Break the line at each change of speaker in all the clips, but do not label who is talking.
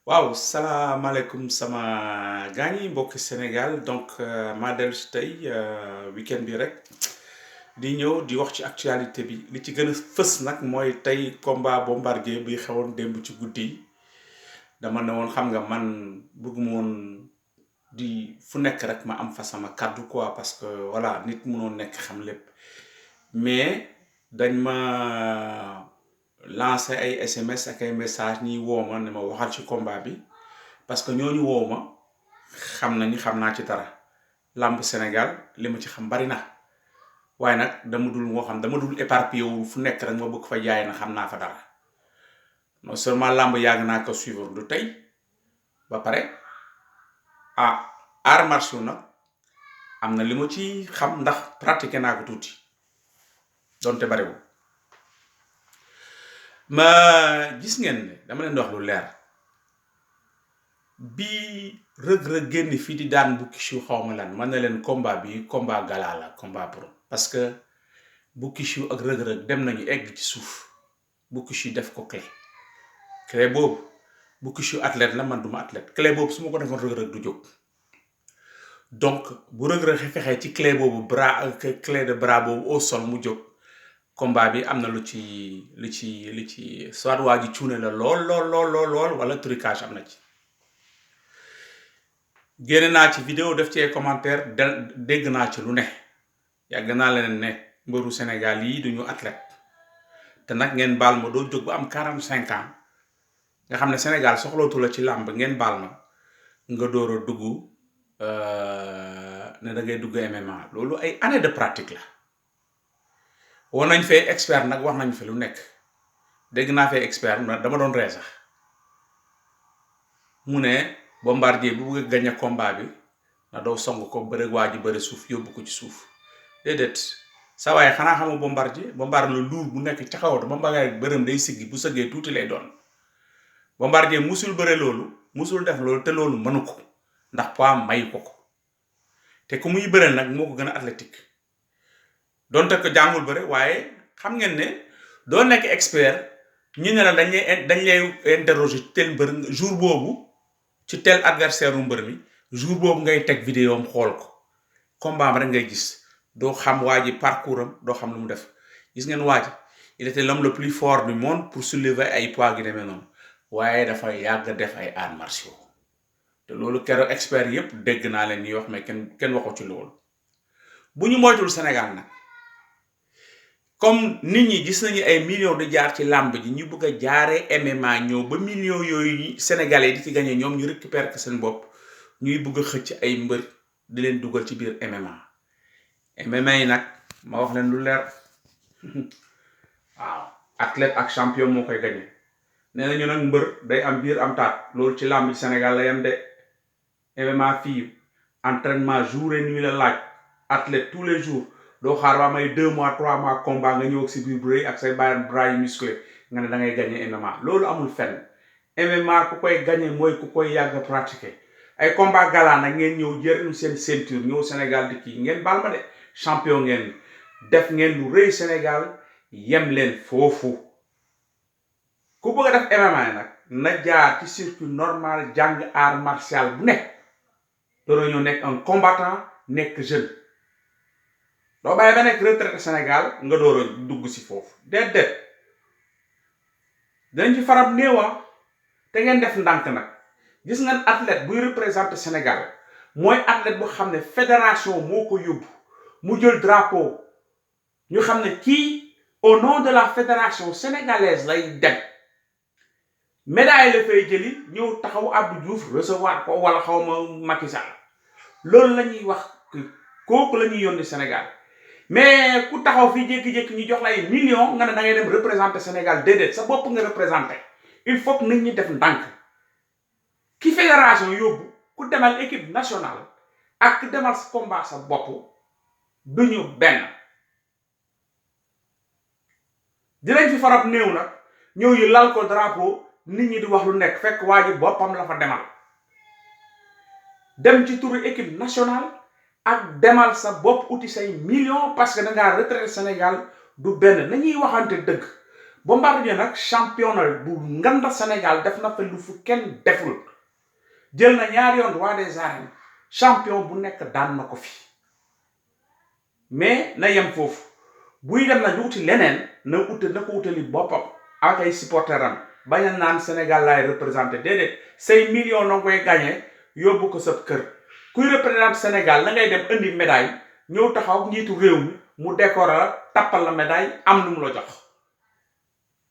waaw salaamaaleykum sama gaañ yi mbokki Sénégal donc maa dellu si tey weekend bi rek di ñëw di wax ci actualité bi li ci gën a fës nag mooy tey combat bombardier bi xewoon démb ci guddi yi dama ne woon xam nga man bëgguma woon di fu nekk rek ma am fa sama kàddu quoi parce que voilà nit mënoon nekk xam lépp mais dañ ma lancé ay SMS ak ay message ñi woo ma ne ma waxal ci combat bi parce que ñooñu woo ma xam nañu xam naa ci dara làmb Sénégal li ma ci xam bari na waaye nag dama dul éparpillé wu fu nekk rek ma bëgg fa jaay na xam naa fa dara non seulement làmb yàgg naa ko suivre du tey ba pare arts martiaux nag am na li ma ci xam ndax pratiqué naa ko tuuti donte bariwul ma gis ngeen ne dama leen di wax lu leer bi rëg-rëg génn fii di daan Bouki Chou xaw ma lan man na leen combat bi combat gala la combat pro parce que Bouki Chou ak rëg-rëg dem nañu egg ci suuf Bouki Chou def ko clé boobu Bouki Chou athlète la man duma athlète clé boobu su ma ko defoon rëg-rëg du jóg donc bu rëg-rëg fexee ci clé boobu clé de bras boobu au sol mu jóg combat bi am na lu ci soit waa ji cuune la lool wala trucage am na ci génne naa ci vidéo def ci ay commentaire dégg naa ci lu ne yàgg naa leen ne mbëru Sénégal yi duñu athlète te nag ngeen baal ma doo jóg ba am 45 ans nga xam ne Sénégal soxlootu la ci làmb ngeen baal ma nga door a dugg ne da ngay dugg MMA loolu ay année de pratique la woon nañ fee expert nag wax nañ fi lu nekk dégg naa fee expert dama doon ree sax mu ne bombardier bu bëgg a gañe combat bi na doo song ko bëre waa ji bëre suuf yóbbu ko ci suuf déedéet sa waaye xanaa xama bombardier la luur bu nekk ca kaw ba mbagaay bërëm day siggi bu sëggee tuuti lay doon bombardier musul bëre loolu musul def loolu te loolu mënu ko ndax poids may ko te ku muy bëre nag moo ko gën a athlétique donte ko jàngul bëre waaye xam ngeen ne doo nekk expert ñu ne la dañ lay interroger ci tel mbër jour boobu ci tel adversaire u mbër mi jour boobu ngay teg vidéo am xool ko combat am rek ngay gis doo xam waa ji parcours am doo xam lu mu def gis ngeen waa ji il était l'homme le plus fort du monde pour soulever ay poids gi demee noonu waaye dafa yàgg def ay arts martiaux te loolu keroog expert yépp dégg naa leen ñuy wax mais kenn waxu ci loolu bu ñu moytul Sénégal nag comme nit ñi gis nañu ay millions di jaar ci làmb ji ñu bëgg a jaaree MMA ñëw ba millions yooyu sénégalais di ci gagné ñoom ñu récupérer ko seen bopp ñuy bëgg a xëcc ay mbër di leen dugal ci biir MMA yi nag ma wax leen lu leer waaw athlète ak champion moo koy gagné nee nañu nag mbër day am biir am taat loolu ci làmb ji Sénégal la yem de MMA fii entraînement jour et nuit la laaj athlète tous les jours doo xaar ba may 2 mois 3 mois combat nga ñëw ak si biir bu rëy ak say bras yu musclé nga ne da ngay gagné MMA loolu amul fenn MMA ku koy gagné mooy ku koy yàgg pratiquer ay combat gala nag ngeen ñëw jëriñu seen ceinture ñëw Sénégal di kii ngeen baal ma de champion ngeen def ngeen lu rëy Sénégal yem leen foofu ku bëgg a def MMA nag na jaar ci circuit normal jàng art martial bu nekk doora ñoo nekk un combattant nekk jeune doo bàyyi ba nekk retraité Sénégal nga door a dugg si foofu déedéet dañ ci farab néewa te ngeen def ndànk nag gis ngeen athlète buy représenté Sénégal mooy athlète bu xam ne fédération moo ko yóbbu mu jël drapeau ñu xam ne kii au nom de la fédération sénégalaise lay dem médaille la fay jëli ñëw taxaw Abdou Diouf recevoir ko wala xaw ma Macky Sall loolu la ñuy wax kooku la ñuy yónni Sénégal mais ku taxaw fii jékki-jékki ñu jox la ay millions nga ne da ngay dem représenter Sénégal déedéet sa bopp nga représenter il faut que nit ñi def ndànk ki fédération yóbbu ku demal équipe nationale ak ku demal sa combat sa bopp duñu benn dinañ fi farab néew nag ñëw yu lal ko drapeau nit ñi di wax lu nekk fekk waa ji boppam la fa demal dem ci turu équipe nationale ak demal sa bopp uti say millions parce que dangaa retraité Sénégal du benn nañuy waxante dëgg Bombardier nag championnat bu nganda Sénégal def na fa lu fu kenn deful jël na ñaari yoon roi des arènes champion bu nekk daan na ko fi mais na yem foofu buy dem na wuti leneen na ko utali boppam ak ay supporteram bañ a naan Sénégal laay représenté déedéet say millions na koy gagné yóbbu ko sa kër kuy représenté Sénégal na ngay dem indi médaille ñëw taxaw njiitu réew mi mu décorer la tappal la médaille am lu mu la jox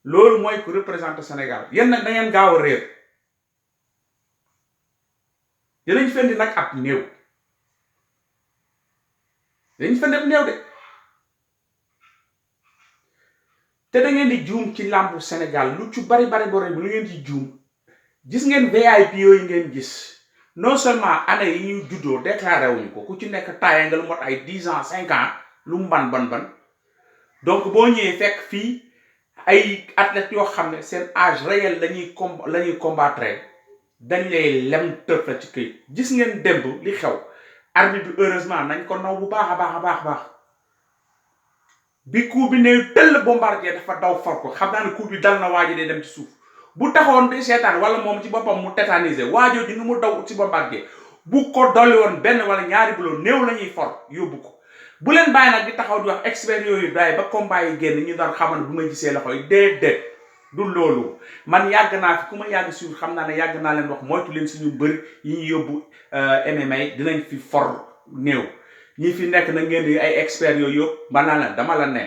loolu mooy ku représenté Sénégal yéen nag da ngeen gaaw a réer dinañ fendi nag ab néew dinañ fendi ab néew de te da ngeen di juum ci làmbu Sénégal lu ci bari bu lu ngeen ci juum gis ngeen VIP yooyu ngeen gis non seulement année yi ñu juddoo déclaré wuñu ko ku ci nekk taayee nga lu mot ay 10 ans 5 ans lu mu ban donc boo ñëwee fekk fii ay athlètes yoo xam ne seen âge réel la ñuy combattre dañ lay lem tëf la ci këy gis ngeen démb li xew arbitre bi heureusement nañ ko naw bu baax a baax bi coup bi ne tëll Bombardier dafa daw for ko xam naa ne coup bi dal na waaji day dem ci suuf bu taxawoon di seetaan wala moom ci boppam mu tétanisé waajoo ji nu mu daw ci Bombardier bu ko dolli woon benn wala ñaari bulo néew la ñuy for yóbbu ko bu leen bàyyi nag di taxaw di wax expert yooyu bàyyi ba combat yi génn ñu doon xamal bu may gisee loxo yi déedéet du loolu man yàgg naa fi ku ma yàgg suivre xam naa ne yàgg naa leen wax moytu leen suñu bëri yi ñu yóbbu MMA dinañ fi for néew ñi fi nekk na ngeen di ay experts yooyu yëpp ba naa la dama la ne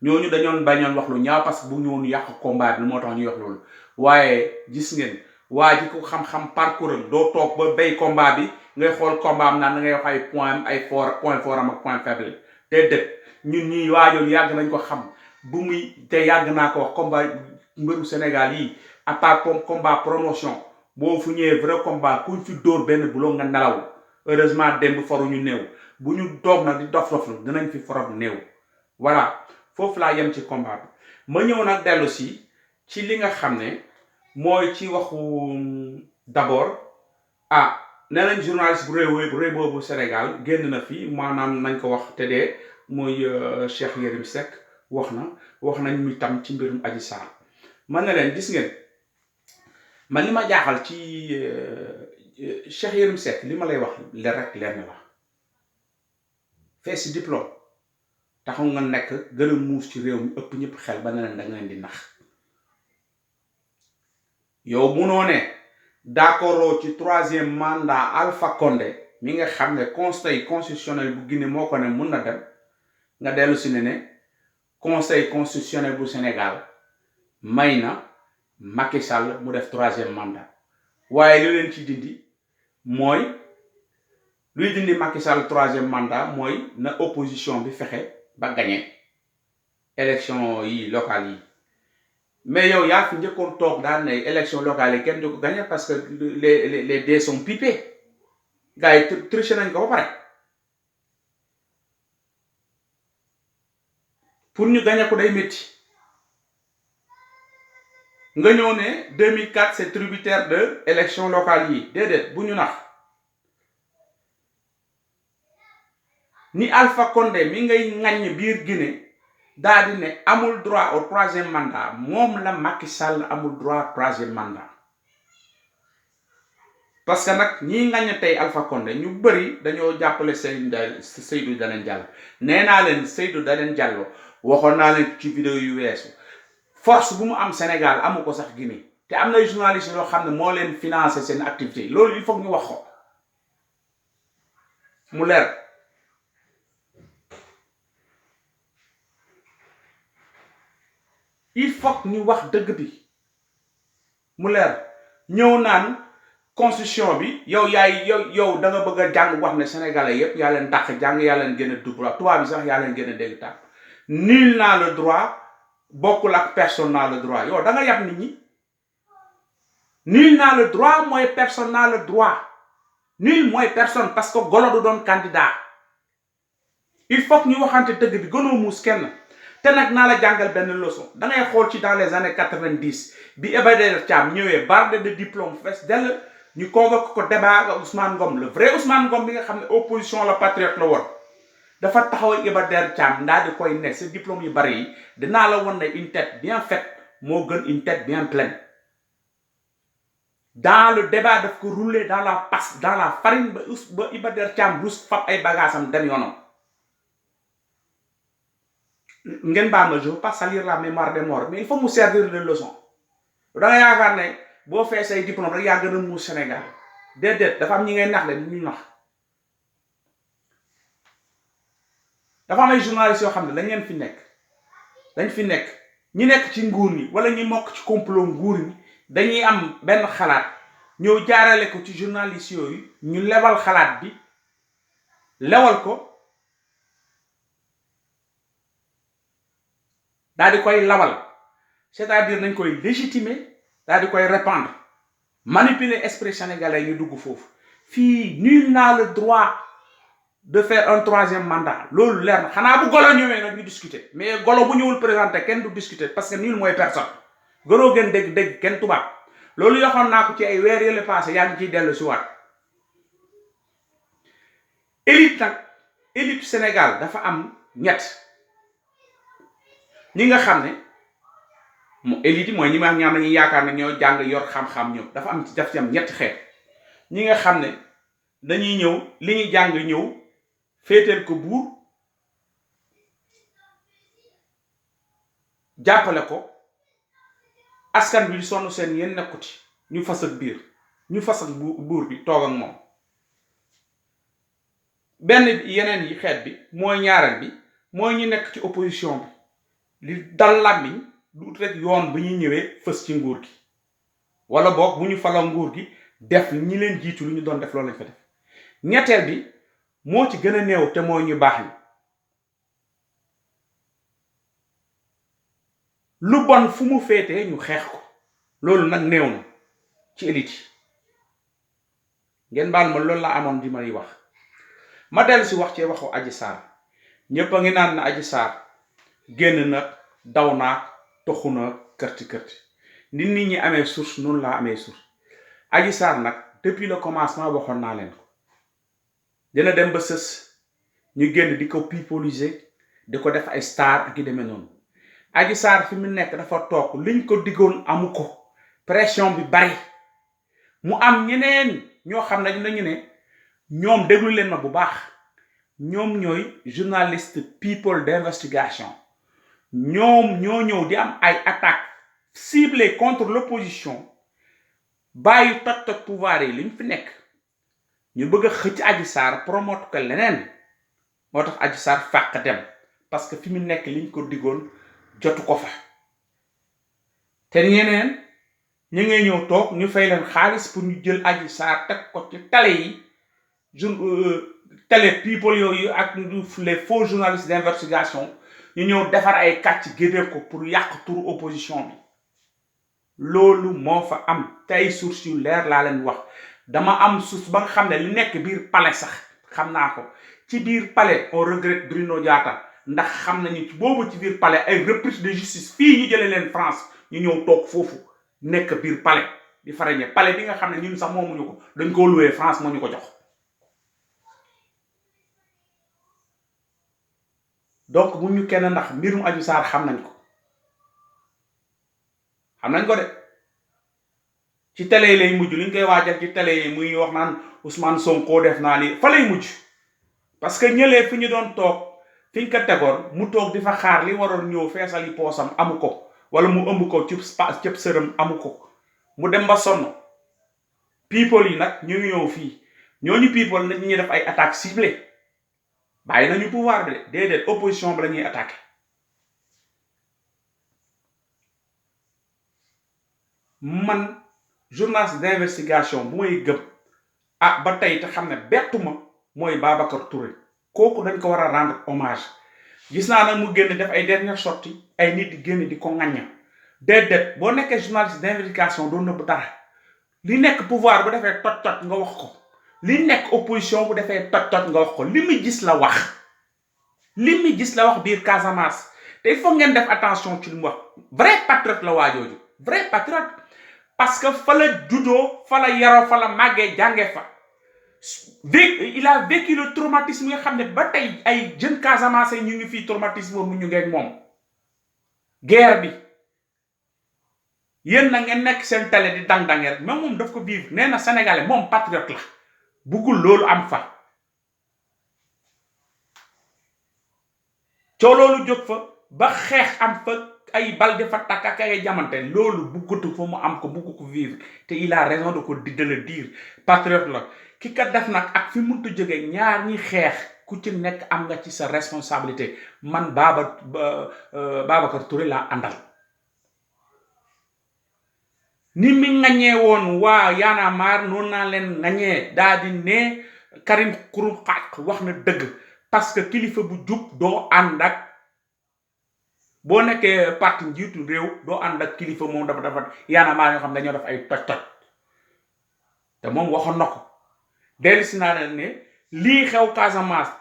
ñooñu dañoon bañoon wax lu ñaaw parce que bu ñëwoon yàq combat bi moo tax ñuy wax loolu waaye gis ngeen waa ji ko xam-xam parcours am doo toog ba bay combat bi ngay xool combat am naan da ngay wax ay point fort am ak point faible te dëkk ñun ñii waajoon yàgg nañ ko xam bu muy te yàgg naa ko wax combat mbëru Sénégal yi à part combat promotion boo fu ñëwee vrai combat kuñ fi dóor benn buloo nga nelaw heureusement démb foruñu néew bu ñu toog nag di dof-doflu dinañ fi forot néew voilà foofu laa yem ci combat bi ma ñëw nag dellu si ci li nga xam ne mooy ci waxu d'abord nee nañ journaliste bu réew boobu Sénégal génn na fi maanaam nañ ko wax te dee mooy Cheikh Yérim Seck wax nañ mi tam ci mbirum Adji Sarr man na leen gis ngeen man li ma jaaxal ci Cheikh Yérim Seck li ma lay wax lenn la fee si diplôme taxaw nga nekk gën a muus ci réew mi ëpp ñëpp xel ba ne leen da nga leen di nax yow munoo ne d'accord ci 3e mandat Alpha Condé mi nga xam ne conseil constitutionnel bu Guinée moo ko ne mun na dem nga dellu si ne conseil constitutionnel bu Sénégal may na Macky Sall mu def 3e mandat waaye lu leen ci dindi mooy luy dindi Macky Sall 3e mandat mooy na opposition bi fexe ba gagné élection yi locales yi mais yow yaa fi njëkkoon toog daan ne élection locale yi kenn du ko gagné parce que les dés sont pipés gars yi triché nañ ko ba pare pour ñu gagné ko day métti nga ñëw ne 2004 c'est tributaire de élection locale yi déedéet bu ñu nax ni Alpha Condé mi ngay ŋaññ biir Guinée daa di ne amul droit au 3e mandat moom la Macky Sall amul droit 3e mandat parce que nag ñii ŋaññ tey Alpha Condé ñu bëri dañoo jàppale Seydou Dalein Diallo nee naa leen Seydou Dalein Diallo waxoon naa leen ci vidéo yu weesu force bu mu am Sénégal amu ko sax Guinée te am na journaliste yoo xam ne moo leen financé seen activité loolu il faut ñu wax ko mu leer il faut ñu wax dëgg bi mu leer ñëw naan constitution bi yow da nga bëgg a jàng wax ne sénégalais yépp yaa leen dàq jàng yaa leen gën a droit tubaab bi sax yaa leen gën a dégg tàpp nul n'a le droit bokkul ak personne n'a le droit yow da nga yab nit ñi nul n'a le droit mooy personne n'a le droit nul mooy personne parce que golo du doon candidat il faut ñu waxante dëgg bi gënoo muus kenn te nag naa la jàngal benn leçon da ngay xool ci dans les années 90 bi Iba Der Thiam ñëwee barde de diplôme fees dell ñu convoqué ko débat ak Ousmane Ngom le vrai Ousmane Ngom bi nga xam ne opposition la patriote la woon dafa taxaw Iba Der Thiam ndaa di koy ne sa diplôme yu bari yi dinaa la won ne une tête bien faite moo gën une tête bien pleine. Dans le débat daf ko rouler dans la passe dans la farine ba Iba Der Thiam rus fab ay bagaasam dem yoonam. ngeen baal ma je veux pas salir la mémoire des morts mais il faut mu servir de leçon. da nga yaakaar ne boo fee say diplôme rek yaa gën a muus Sénégal déedéet dafa am ñi ngay nax leen ñu nax. dafa am ay journalistes yoo xam ne dañ fi nekk ñi nekk ci nguur ñi wala ñi mokk ci complot nguur ñi dañuy am benn xalaat ñëw jaarale ko ci journalistes yooyu ñu lewal xalaat bi lewal ko daal di koy lawal c'est-à-dire nañ koy légitimer daal di koy répandre manipuler esprit sénégalais ñu dugg foofu fii nul n'a le droit de faire un troisième mandat loolu leer na xanaa bu golo ñëwee nag ñu discuter mais golo bu ñëwul présenté kenn du discuter parce que nul mooy personne gëroo gën dégg kenn tubaab loolu yoxoon naa ko ci ay weer yële passé yaa ngi ciy dellu si waat élite Sénégal dafa am ñett ñi nga xam ne mu élite yi mooy ñi ma ñaan nañu yaakaar ne ñoo jàng yor xam-xam ñëw dafa am ci am ñetti xeet ñi nga xam ne dañuy ñëw li ñuy jàng ñëw féeteel ko buur jàppale ko askan bi sonn seen yéen nekkuti ñu fas ak buur bi toog ak moom benn yeneen yi xeet bi mooy ñaareel bi mooy ñu nekk ci opposition bi li dal làmmiñ du ut rek yoon bu ñuy ñëwee fës ci nguur gi wala boog bu ñu fala nguur gi def ñi leen jiitu lu ñu doon def loolu lañ fa def ñetteel bi moo ci gën a néew te mooy ñu baax ni lu bon fu mu féetee ñu xeex ko loolu nag néew na ci élite yi ngeen baal ma loolu la amoon di may wax ma dellu si wax ci waxu Adji Sarr ñëpp a ngi naan na Adji Sarr génn na daw naa toxu na kërti nit ñi amee source noonu laa amee source Adji Sarr nag depuis le commencement waxoon naa leen ko dina dem ba sës ñu génn di ko pipoliser di ko def ay star ak yu demee noonu Adji Sarr fi mu nekk dafa toog liñ ko diggoon amu ko pression bi bari mu am ñeneen ñoo xam ne dinañu ne ñoom déglu leen ma bu baax ñoom ñooy journaliste people d'investigation ñoom ñoo ñëw di am ay attaques ciblées contre l'opposition bàyyi toj pouvoir yi li ñu fi nekk ñu bëgg a xëcc Adji Sarr promote ko leneen moo tax Adji Sarr fàq dem parce que fi mu nekk liñ ko diggoon jotu ko fa te ñeneen ñu ngay ñëw toog ñu fay leen xaalis pour ñu jël Adji Sarr teg ko ci télé yi télé people yooyu ak les faux journalistes d'investigation ñu ñëw defar ay kàcc génne ko pour yàq turu opposition bi loolu moo fa am tey source yu leer laa leen wax dama am source ba nga xam ne li nekk biir palais sax xam naa ko ci biir palais on regrette Bruno Diatta ndax xam nañu boobu ci biir palais ay reprise de justice fii ñu jëlee leen France ñu ñëw toog foofu nekk biir palais di farañe palais bi nga xam ne ñun sax moomuñu ko dañ koo loué France moo ñu ko jox donc bu ñu kenn ndax mbirum Adji Sarr xam nañ ko de ci télé yi lay mujj li ñu koy waajal ci télé yi muy wax naan Ousmane Sonko def naa ni fa lay mujj parce que ñëlee fi ñu doon toog fi ñu ko tegoon mu toog di fa xaar li waroon ñëw feesal yi poosam amu ko wala mu ëmb ko cëb sërëm amu ko mu dem ba sonn people yi nag ñu ngi ñëw fii ñooñu people nag ñuy def ay attaques ciblées bàyyi nañu pouvoir bi de déedéet opposition bi la ñuy attaqué man journaliste d'investigation bu may gëm ba tey te xam ne bettuma mooy Babacar Touré kooku dañ ko war a rendre hommage gis naa nag mu génn def ay dernière sortie ay nit di génn di ko ŋañña déedéet boo nekkee journaliste d'investigation doo nëbb dara li nekk pouvoir bu defee tot nga wax ko li nekk opposition bu defee tot nga wax ko li mu gis la wax biir Casamance te il faut ngeen def attention ci li mu wax vrai patriote la waajooju vrai patriote parce que fa la juddoo fa la yaroo fa la màggee jàngee fa il a vécu le traumatisme nga xam ne ba tey ay jeunes Casamance ñu ngi fii traumatisme mu ñu ngeeg moom guerre bi yéen na ngeen nekk seen télé di dang-dange rek mais moom daf ko vivre nee na sénégalais moom patriote la buggul loolu am fa coo loolu jóg fa ba xeex am fa ay bal di fa takk ak ay jamante loolu buggatu fa mu am ko bugg ko vivre te il a raison de le dire patriote la ki ka def nag ak fi muntu jógee ñaar ñi xeex ku ci nekk am nga ci sa responsabilité man Babacar Touré laa àndal ni mi ngañee woon waa Y'en a marre noonu naa leen ngañee daa di ne Karim Xurum Xaq wax na dëgg parce que kilifa bu jub doo ànd ak boo nekkee parti njiitu réew doo ànd ak kilifa moom dafa Y'en a marre yoo xam ne dañoo def ay toj-toj te moom waxoon na ko dellu si naa leen ne lii xew Casamance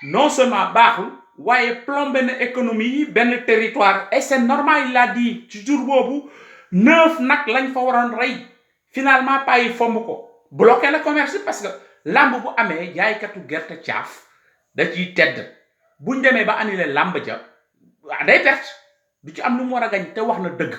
non seulement baaxul waaye plombé na économie yi benn territoire et c'est normal il a dit ci jour boobu 9 nag lañ fa waroon rey finalement pas yi fomb ko bloqué le commerce parce que lamb bu amee jaaykatu gerte caaf da ciy tedd buñ demee ba annulé lamb ja day perte du ci am lu mu war a gañ te wax na dëgg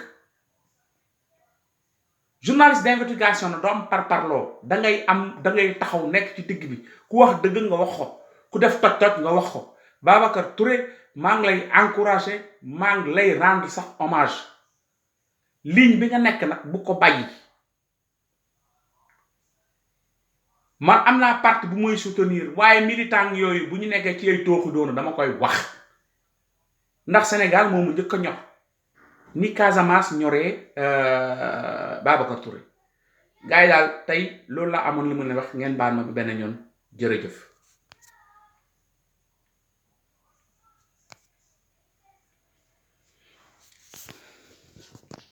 journaliste d'investigation na doo am parparloo da ngay taxaw nekk ci digg bi ku wax dëgg nga wax ko ku def toj-toj nga wax ko Babacar Touré maa ngi lay encourager maa ngi lay rendre sax hommage ligne bi nga nekk nag bu ko bàyyi man am naa parti bu muy soutenir waaye militant yooyu bu ñu nekkee ci ay tooxi doonu dama koy wax ndax Sénégal moomu njëkk a ñor ni Casamance ñoree Babacar Touré gars yi daal tey loolu laa amoon li mu ne wax ngeen baal ma bi benn yoon jërëjëf